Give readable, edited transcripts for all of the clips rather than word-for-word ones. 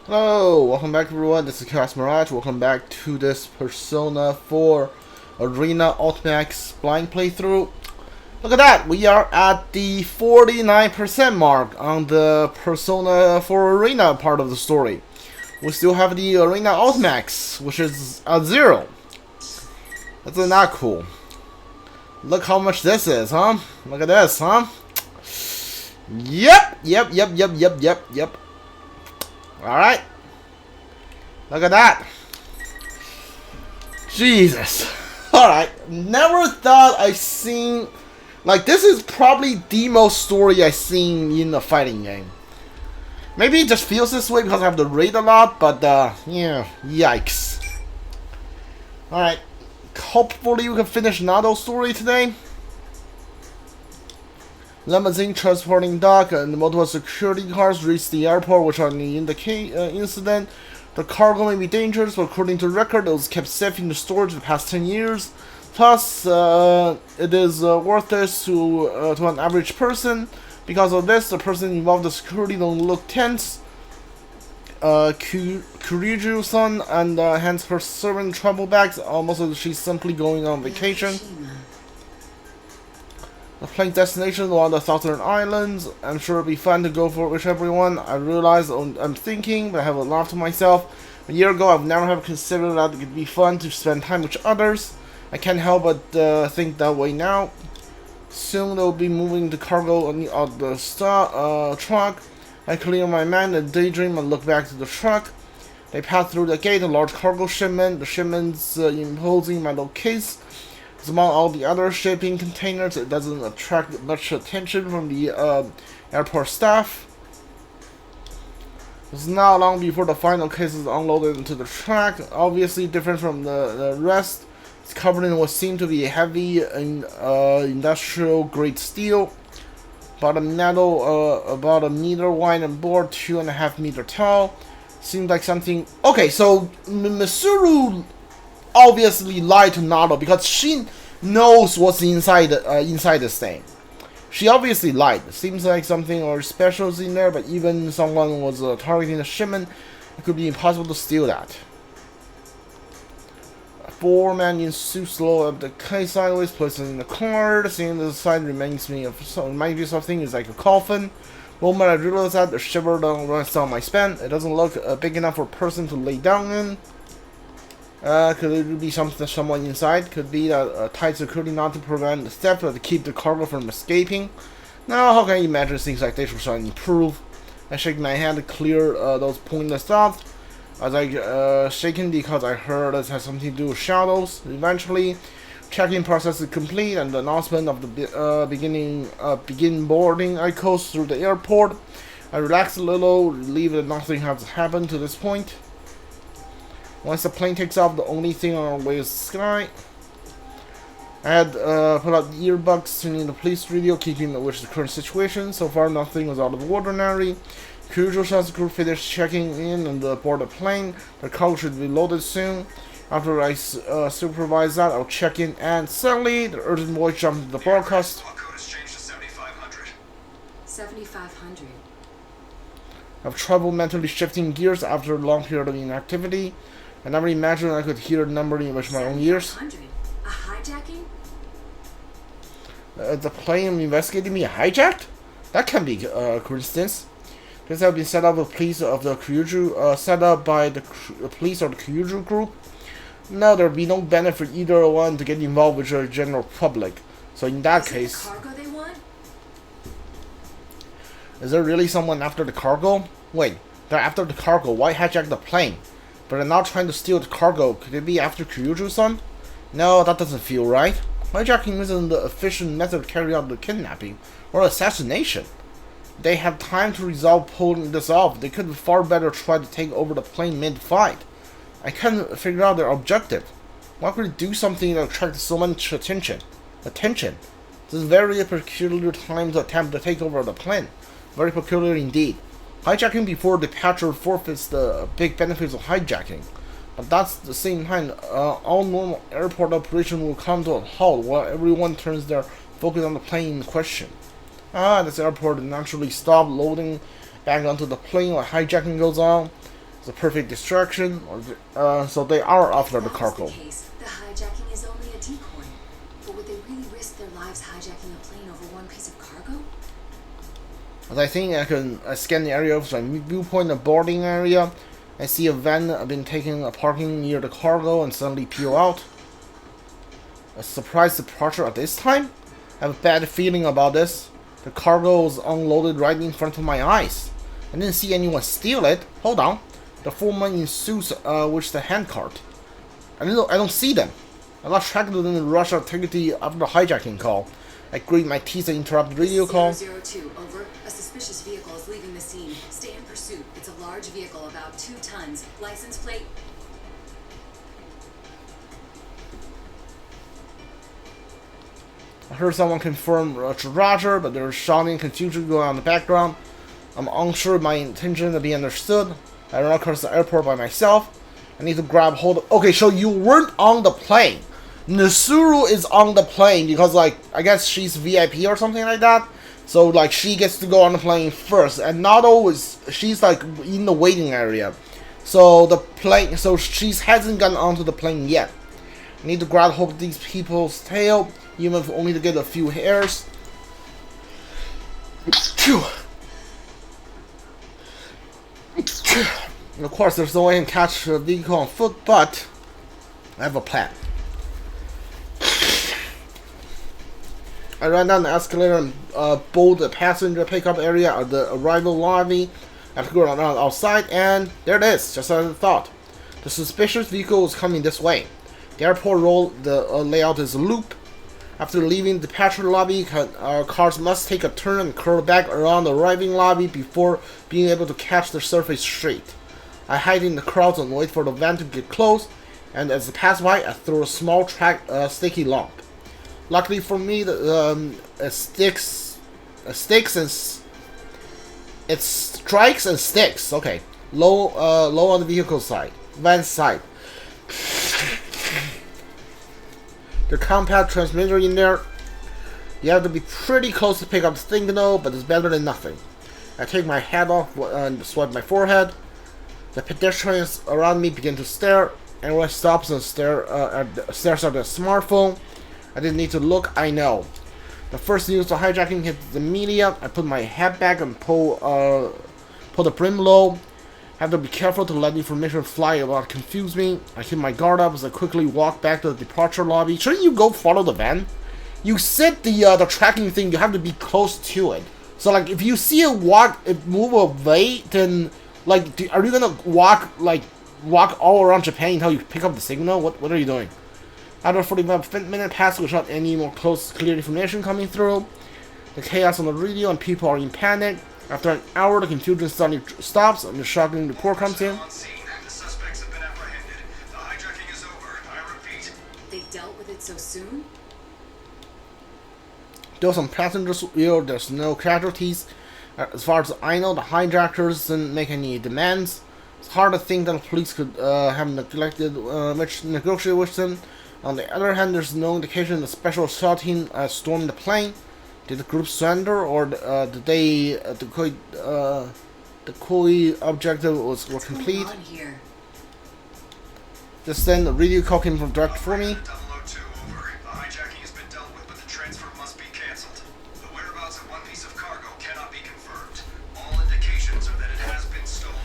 Hello, welcome back everyone, this is Chaos Mirage. Welcome back to this Persona 4 Arena Ultimax blind playthrough. Look at that, we are at the 49% mark on the Persona 4 Arena part of the story. We still have the Arena Ultimax, which is at 0. That's not cool. Look how much this is, huh? Look at this, huh? Yep. Alright. Look at that. Jesus. Alright. Never thought I seen... Like, this is probably the most story I've seen in a fighting game. Maybe it just feels this way because I have to raid a lot, but, yeah. Yikes. Alright. Hopefully we can finish Naoto's story today. Limousine transporting dock and multiple security cars reach the airport, which are in the incident. The cargo may be dangerous, but according to record, it was kept safe in the storage the past 10 years. Plus, it is worth this to an average person. Because of this, the person involved in security don't look tense. Kuryuju-san and hands her servant travel bags, almost as she's simply going on vacation. The plane destination are the Southern Islands. I'm sure it'll be fun to go for whichever one. I realize I'm thinking, but I have a laugh to myself. A year ago, I've never have considered that it could be fun to spend time with others. I can't help but think that way now. Soon they'll be moving the cargo on the truck. I clear my mind and daydream and look back to the truck. They pass through the gate, a large cargo shipment. The shipment's imposing metal case. Among all the other shipping containers, it doesn't attract much attention from the airport staff. It's not long before the final case is unloaded into the truck. Obviously different from the rest. It's covered in what seemed to be heavy industrial grade steel. About a meter wide and broad, 2.5 meters tall. Seems like something... Okay, so Misuru obviously lied to Naoto because she knows what's inside this thing. She obviously lied. It seems like something or special is in there, but even someone was targeting the shipment, it could be impossible to steal that. A 4-man in suits load up the case sideways, placed it in the car. Seeing the side reminds me of something. It's like a coffin. The moment I realize that, the shiver runs down my spine. It doesn't look big enough for a person to lay down in. Could it be someone inside? Could be that tight security not to prevent the theft, but to keep the cargo from escaping. Now, how can you imagine things like this will try to improve? I shake my hand to clear those pointless thoughts. As I shaken because I heard it has something to do with shadows. Eventually, check-in process is complete, and the announcement of the begin boarding echoes through the airport. I relax a little, relieved that nothing has happened to this point. Once the plane takes off, the only thing on our way is the sky. I had put out the earbuds, tuning the police radio, keeping with the current situation. So far, nothing was out of the ordinary. Kuryuju-san's crew finished checking in and board the plane. The cargo should be loaded soon. After I supervise that, I'll check in, and suddenly, the urgent voice jumped into the broadcast. What code has changed to 7500? 7500. I've trouble mentally shifting gears after a long period of inactivity. I never imagined I could hear the number with my own ears. 7,500? A hijacking? The plane investigating me hijacked? That can be a coincidence. This have been set up with police of the Kuryuju, set up by the police or the Kuryuju group. No, there'd be no benefit for either one to get involved with the general public. So in that case, the cargo they want? is there really someone after the cargo? Wait, they're after the cargo. Why hijack the plane? But they're not trying to steal the cargo. Could it be after Kuryuju-san? No, that doesn't feel right. Hijacking isn't the efficient method to carry out the kidnapping or assassination. They have time to resolve pulling this off. They could far better try to take over the plane mid-fight. I can't figure out their objective. Why could they do something that attracts so much attention? This is a very peculiar time to attempt to take over the plane. Very peculiar indeed. Hijacking before departure forfeits the big benefits of hijacking. But that's the same time, all normal airport operation will come to a halt while everyone turns their focus on the plane in question. This airport naturally stopped loading back onto the plane while hijacking goes on. It's a perfect distraction, so they are after the If that cargo. was the case, the hijacking is only a decoy. But would they really risk their lives hijacking a plane over one piece of cargo? As I think I can scan the area from my viewpoint, the boarding area. I see a van been taking a parking near the cargo and suddenly peel out. A surprise departure at this time? I have a bad feeling about this. The cargo was unloaded right in front of my eyes. I didn't see anyone steal it. Hold on. The 4 men in suits with the handcart. I don't see them. I lost track of them in the rush of activity after the hijacking call. I grit my teeth and interrupt the radio call. 002, over. A suspicious vehicle is leaving the scene. Stay in pursuit. It's a large vehicle, about 2 tons. License plate. I heard someone confirm Roger, but there's shouting and confusion going on in the background. I'm unsure of my intention to be understood. I run across the airport by myself. I need to grab hold of... Okay, so you weren't on the plane. Nesuru is on the plane because, like, I guess she's VIP or something like that. So, like, she gets to go on the plane first. And Naoto she's, like, in the waiting area. So, she hasn't gotten onto the plane yet. I need to grab hold of these people's tail, even if only to get a few hairs. And of course, there's no way I can catch the vehicle on foot, but I have a plan. I ran down the escalator and board the passenger pickup area at the arrival lobby. I have to go around outside, and there it is, just as I thought. The suspicious vehicle was coming this way. The airport layout is a loop. After leaving the departure lobby, cars must take a turn and curl back around the arriving lobby before being able to catch the surface straight. I hide in the crowds and wait for the van to get close, and as it passes by, I throw a small sticky lump. Luckily for me, it strikes and sticks. Okay, low on the vehicle side, van side. The compact transmitter in there. You have to be pretty close to pick up the signal, but it's better than nothing. I take my hat off and swipe my forehead. The pedestrians around me begin to stare. Everyone stops and stares at their smartphone. I didn't need to look, I know. The first news of hijacking hit the media. I put my head back and pull the brim low. I have to be careful to let information fly about confuse me. I keep my guard up as I quickly walk back to the departure lobby. Shouldn't you go follow the van? You set the tracking thing, you have to be close to it. So like if you see it move away, then like are you gonna walk all around Japan until you pick up the signal? What are you doing? After 45 minutes pass without any more clear information coming through. The chaos on the radio and people are in panic. After an hour, the confusion suddenly stops and the shocking report comes in. On scene. The suspects have been apprehended. The hijacking is over. I repeat. They dealt with it so soon? There were some passengers ill, there's no casualties. As far as I know, the hijackers didn't make any demands. It's hard to think that the police could have neglected much negotiate with them. On the other hand, there's no indication the special assault team stormed the plane. Did the group surrender, or did they the Koi objective were complete? What's going on here? Just then, the radio call came from direct for me. 002, over. The hijacking has been dealt with, but the transfer must be cancelled. The whereabouts of one piece of cargo cannot be confirmed. All indications are that it has been stolen.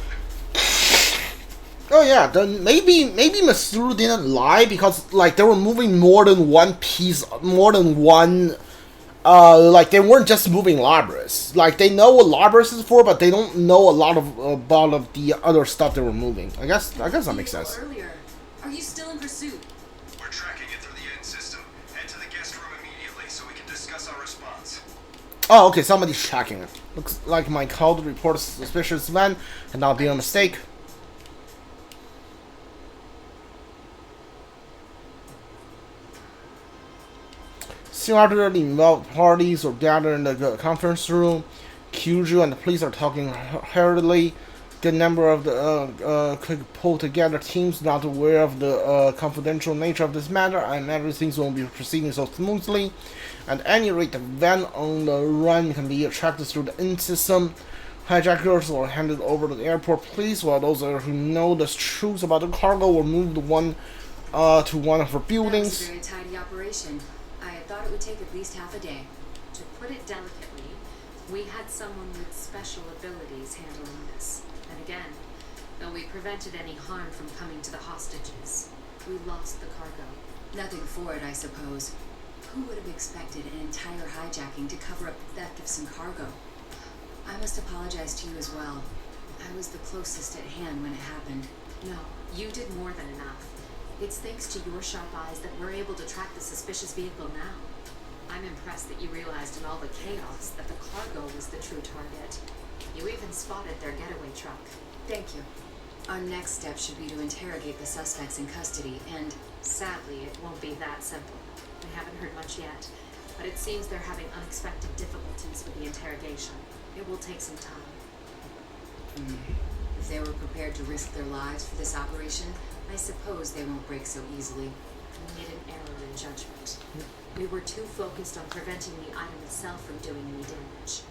Oh yeah, then maybe Masuru didn't lie because like they were moving more than one piece, more than one. Like they weren't just moving Labras. Like they know what Labras is for, but they don't know a lot of the other stuff they were moving. I guess that makes sense. Earlier. Are you still in pursuit? We're tracking it through the end system. Head to the guest room immediately so we can discuss our response. Oh, okay, somebody's tracking it. Looks like my call to report a suspicious event and not be a mistake. Soon after, the involved parties are gathered in the conference room. Kyuju and the police are talking hurriedly. Good number of the could pull together teams not aware of the confidential nature of this matter, and everything won't be proceeding so smoothly. At any rate, the van on the run can be tracked through the in system. Hijackers were handed over to the airport police, while those who know the truth about the cargo were moved to one of her That was a buildings. very tidy operation. I had thought it would take at least half a day. To put it delicately, we had someone with special abilities handling this. And again, though we prevented any harm from coming to the hostages, we lost the cargo. Nothing for it, I suppose. Who would have expected an entire hijacking to cover up the theft of some cargo? I must apologize to you as well. I was the closest at hand when it happened. No, you did more than enough. It's thanks to your sharp eyes that we're able to track the suspicious vehicle now. I'm impressed that you realized in all the chaos that the cargo was the true target. You even spotted their getaway truck. Thank you. Our next step should be to interrogate the suspects in custody, and Sadly, it won't be that simple. We haven't heard much yet, but it seems they're having unexpected difficulties with the interrogation. It will take some time. if they were prepared to risk their lives for this operation, I suppose they won't break so easily. We made an error in judgment. We were too focused on preventing the item itself from doing any damage.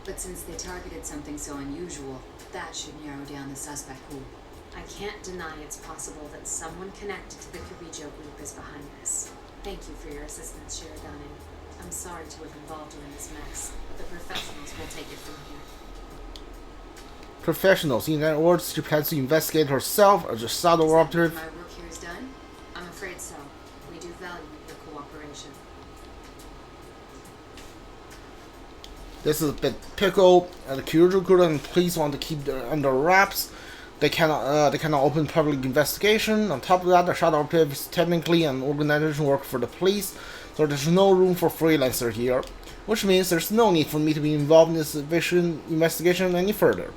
But since they targeted something so unusual, that should narrow down the suspect pool. I can't deny it's possible that someone connected to the Kirijo group is behind this. Thank you for your assistance, Shirogane. I'm sorry to have involved you in this mess, but the professionals will take it from here. Professionals, in other words, she plans to investigate herself as a Shadow Operative. My work here is done? I'm afraid so. We do value your cooperation. This is a bit pickle. The Kirijo group and police want to keep it under wraps. They cannot open public investigation. On top of that, the Shadow Operative is technically an organization work for the police, so there's no room for freelancer here, which means there's no need for me to be involved in this investigation any further.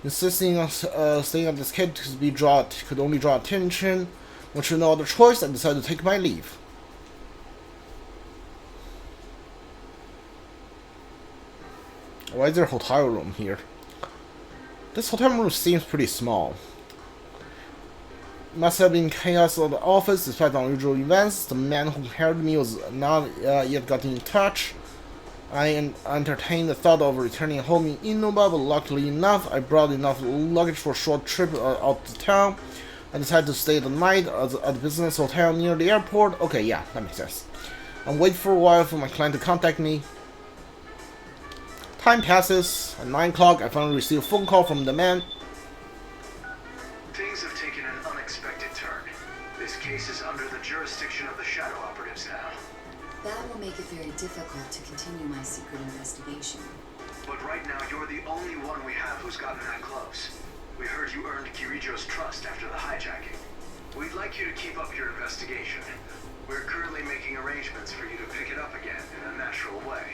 Insisting on saying that this kid could only draw attention, with no other choice, I decided to take my leave. Why is there a hotel room here? This hotel room seems pretty small. Must have been chaos at the office despite the unusual events. The man who hired me was not yet gotten in touch. I entertained the thought of returning home in Inaba, but luckily enough, I brought enough luggage for a short trip out to town. I decided to stay the night at the business hotel near the airport. Okay, yeah, that makes sense. And wait for a while for my client to contact me. Time passes. At 9 o'clock, I finally receive a phone call from the man. Things have taken an unexpected turn. This case is under the jurisdiction of the Shadow Operatives now. That will make it very difficult to continue my secret investigation. But right now, you're the only one we have who's gotten that close. We heard you earned Kirijo's trust after the hijacking. We'd like you to keep up your investigation. We're currently making arrangements for you to pick it up again in a natural way.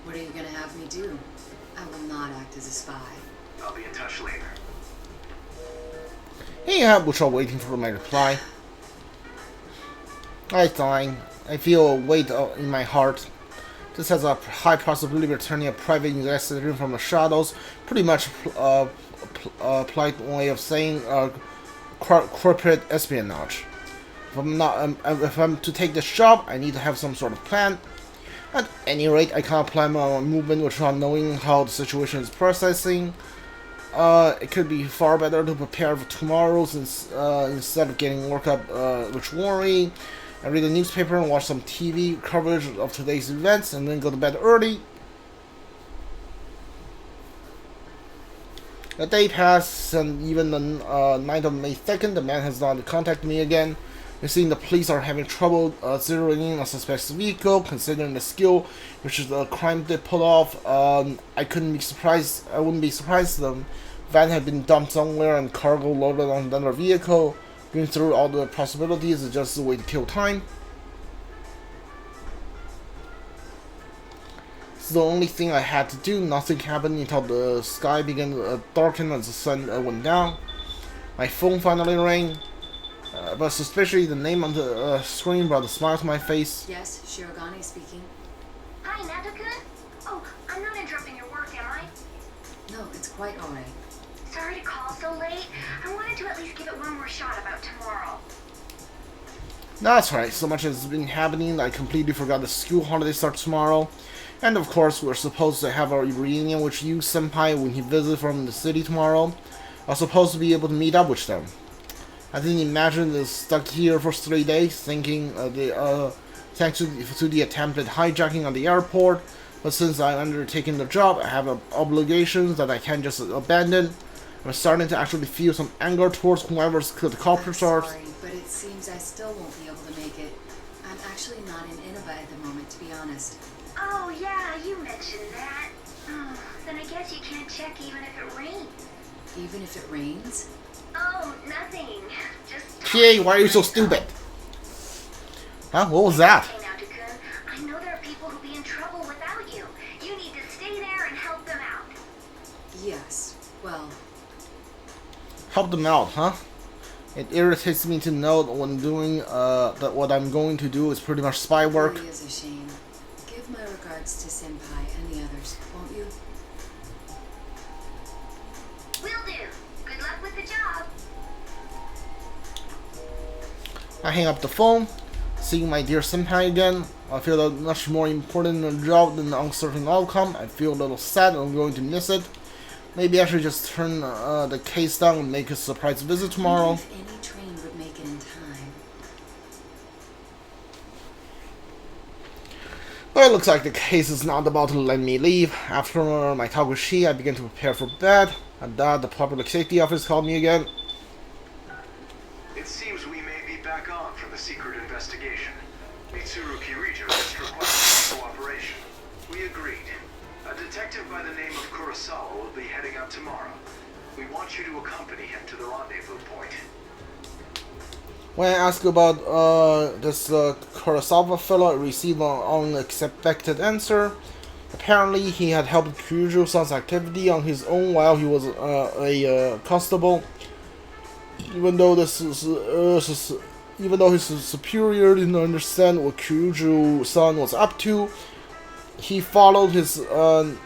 What are you gonna have me do? I will not act as a spy. I'll be in touch later. Hey, Butcher waiting for my reply. I fine. I feel a weight in my heart. This has a high possibility of turning a private investigator from the shadows. Pretty much a polite way of saying corporate espionage. If I'm to take this job, I need to have some sort of plan. At any rate, I can't plan my movement without knowing how the situation is processing. It could be far better to prepare for tomorrow instead of getting worked up with worry. I read the newspaper and watch some TV coverage of today's events and then go to bed early. The day passed, and even the night of May 2nd, the man has not contacted me again. It seems the police are having trouble zeroing in a suspect's vehicle, considering the skill which is the crime they pulled off. I wouldn't be surprised if the van had been dumped somewhere and cargo loaded on another vehicle. Going through all the possibilities is just a way to kill time. This is the only thing I had to do. Nothing happened until the sky began to darken as the sun went down. My phone finally rang. But suspiciously, the name on the screen brought a smile to my face. Yes, Shirogane speaking. Hi, Naoto-kun. Oh, I'm not interrupting your work, am I? No, it's quite alright. Sorry to call so late. I wanted to at least give it one more shot about tomorrow. That's right. So much has been happening that I completely forgot the school holiday starts tomorrow. And of course, we're supposed to have a reunion with Yu Senpai when he visits from the city tomorrow. I'm supposed to be able to meet up with them. I didn't imagine this stuck here for 3 days, thinking thanks to the attempted hijacking at the airport. But since I'm undertaking the job, I have obligations that I can't just abandon. I'm starting to actually feel some anger towards whoever's the culprits are. Sorry, but it seems I still won't be able to make it. I'm actually not in Inaba at the moment, to be honest. Oh, yeah, you mentioned that. Oh, then I guess you can't check even if it rains. Even if it rains? Oh, nothing. Just... PA, why are you so stupid? Huh? What was that? Hey, Naoto-kun, I know there are people who'll be in trouble without you. You need to stay there and help them out. Yes. Well, Help them out, huh? It irritates me to know that when doing that what I'm going to do is pretty much spy it work. really is a shame. Give my regards to Senpai and the others, won't you? Will do. Good luck with the job. I hang up the phone, seeing my dear senpai again. I feel that much more important in a job than the uncertain outcome. I feel a little sad and I'm going to miss it. Maybe I should just turn the case down and make a surprise visit tomorrow. If any train would make it in time. Well, it looks like the case is not about to let me leave. After my talk with Shi, I began to prepare for bed. At that, the public safety office called me again. It seems we may be back on from the secret investigation. Mitsuru Kirijo just requested cooperation. We agreed. A detective by the name of Kurosawa will be heading out tomorrow. We want you to accompany him to the rendezvous point. When I asked about this Kurosawa fellow, I received an unexpected answer. Apparently, he had helped Kirijo-san's activity on his own while he was a constable. Even though his superior didn't understand what Kirijo-san was up to, he followed his own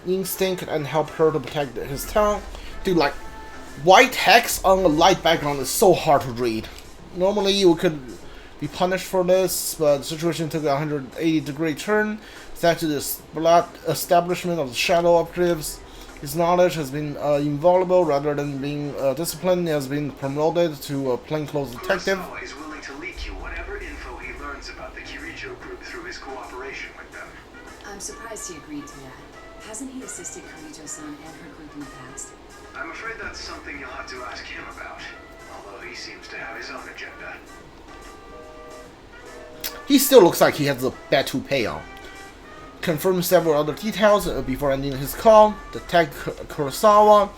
instinct and helped her to protect his town. Dude, like, white text on a light background is so hard to read. Normally you could be punished for this, but the situation took a 180-degree turn thanks to this establishment of the Shadow Operatives. His knowledge has been invaluable. Rather than being disciplined, he has been promoted to a plainclothes detective. Kurosawa is willing to leak you whatever info he learns about the Kirijo group through his cooperation with them. I'm surprised he agreed to that. Hasn't he assisted Kirijo-san and her group in the past? I'm afraid that's something you'll have to ask him about, although he seems to have his own agenda. He still looks like he has a bet to pay on. Confirmed several other details before ending his call. Detective Kurosawa.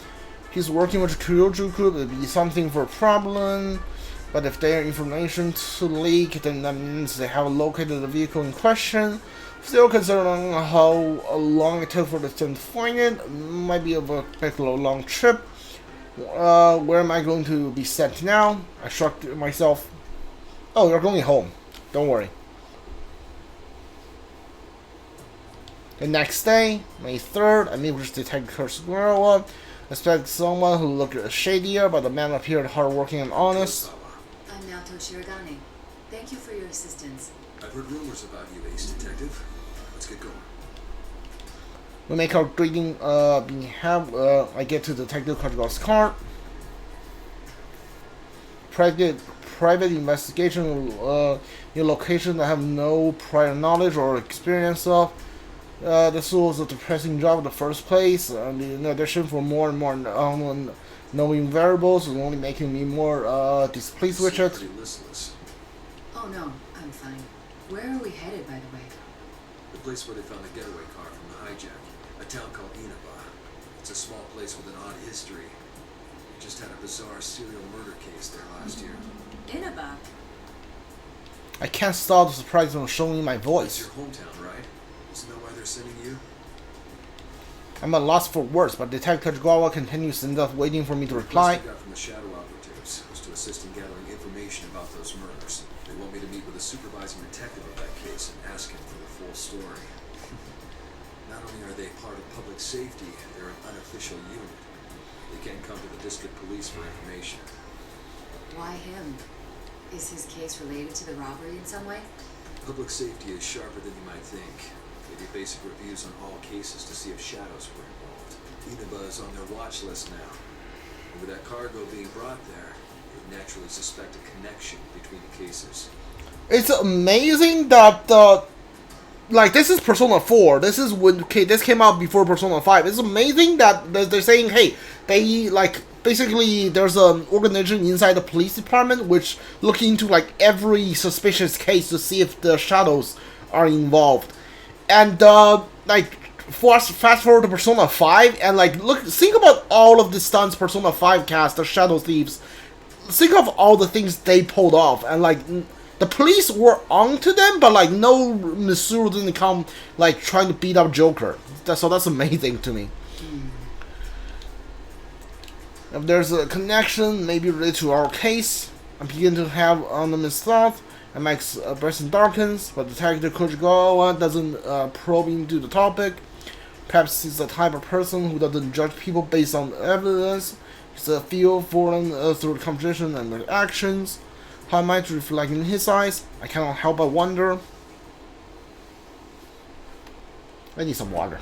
He's working with the Kirijo group. It'd be something for a problem. But if their information to leak, then that means they have located the vehicle in question. Still considering how long it took for them to find it, might be a particularly long trip. Where am I going to be sent now? I shrugged myself. Oh, you're going home. Don't worry. The next day, May 3rd, I meet with Detective Kurosawa. Expect someone who looked shadier, but the man appeared hardworking and honest. I'm Naoto Shirogane. Thank you for your assistance. I've heard rumors about you, Ace Detective. Let's get going. We make our greeting I get to Detective Kurosawa's car. Private investigation in location I have no prior knowledge or experience of. This was a depressing job in the first place, and in addition for more and more knowing variables is only making me more displeased with it. Pretty listless. Oh no, I'm fine. Where are we headed, by the way? The place where they found the getaway car from the hijack. A town called Inaba. It's a small place with an odd history. We just had a bizarre serial murder case there last year. Inaba? I can't stop the surprise from showing my It's voice. your hometown, right? Isn't that why they're sending you? I'm at loss for words, but Detective Kurosawa continues and thus waiting for me to The reply. request I got from the Shadow Operatives was to assist in gathering information about those murders. They want me to meet with the supervising detective of that case and ask him for the full story. Not only are they part of public safety, they're an unofficial unit. They can't come to the district police for information. Why him? Is his case related to the robbery in some way? Public safety is sharper than you might think. They do basic reviews on all cases to see if shadows were involved. Inaba is on their watch list now. And with that cargo being brought there, they naturally suspect a connection between the cases. It's amazing that like this is Persona 4. This is when this came out before Persona 5. It's amazing that they're saying, hey, they like basically there's an organization inside the police department which look into like every suspicious case to see if the shadows are involved. And like fast forward to Persona 5 and like think about all of the stunts Persona 5 cast, the Shadow Thieves. Think of all the things they pulled off, and like the police were onto them, but like no Missouri didn't come like trying to beat up Joker. So that's amazing to me. If there's a connection, maybe related to our case, I begin to have ominous thoughts. And Max Bresson darkens, but Detective Kojigawa doesn't probe into the topic. Perhaps he's the type of person who doesn't judge people based on evidence. He's a feel for them through conversation and their actions. How might reflect in his eyes? I cannot help but wonder. I need some water.